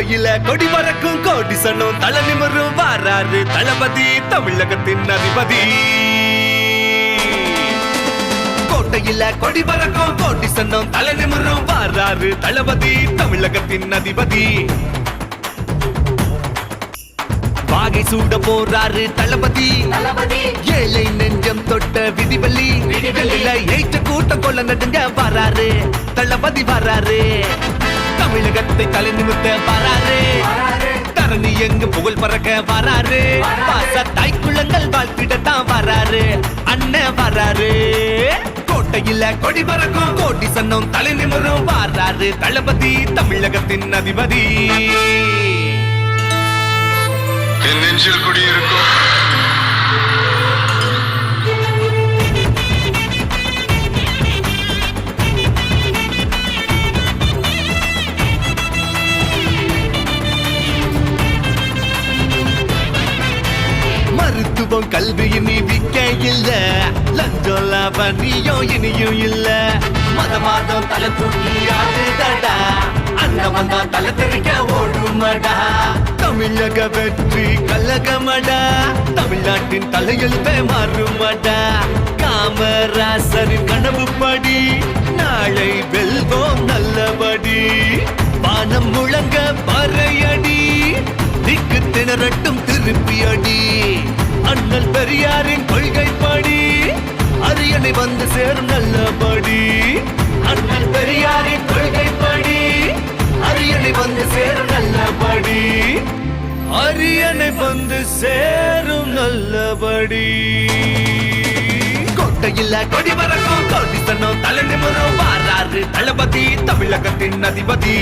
கோட்டையில கொடி பறக்கும் கோடி சன்னும் தலை நிமிரும் வாராரு தளபதி தமிழகத்தின் அதிபதி. கோட்டையில கொடி பறக்கும் கோடி சன்னும் தலை நிமிரும் வாராரு தளபதி தமிழகத்தின் அதிபதி. வாகை சூட போறாரு தளபதி, ஏழை நெஞ்சம் தொட்ட விதிவெளி, ஏற்ற கூட்டம் கொள்ள நடுங்க வராரு தளபதி வராரு. தமிழகத்தை தலை நிமிர்த்த வராரு, தரணி எங்கு புகழ் பறக்க வராரு. பாச தாய்க்குள்ளங்கள் வாழ்த்திடத்தான் வராரு அண்ணன் வராரு. கோட்டையில கொடி பறக்கும் கோடி சன்னும் தலை நிமிரும் வராரு தளபதி தமிழகத்தின் அதிபதி. என் நெஞ்சில் குடியிருக்கும் மருத்துவம் கல்வி இனி விக்க இல்ல, லஞ்சம் லாபனியும் இனியும் இல்ல. மதம் தலை தூக்கி ஆடுதடா, அந்த வந்தா தலை தெரிக்க ஓடுமடா. தமிழக வெற்றி கலகமடா, தமிழ்நாட்டின் தலையெழுத்தே மாறுமடா. காமராசரின் கனவு படி நாளை வெல்வோம் நல்லபடி. வானம் முழங்க பறையடி, திக்கு திணறட்டும் திருப்பி அடி. அண்ணல் பெரியாரின் கொள்கை படி அரியணை வந்து சேரும் நல்லபடி. அண்ணல் பெரியாரின் கொள்கை படி அரியணை வந்து சேரும் நல்லபடி. அரியணை வந்து சேரும் நல்லபடி. கோட்டையில கொடி பறக்கும் கோடி சன்னும் தலை நிமிரும் வாராரு தளபதி தமிழகத்தின் அதிபதி.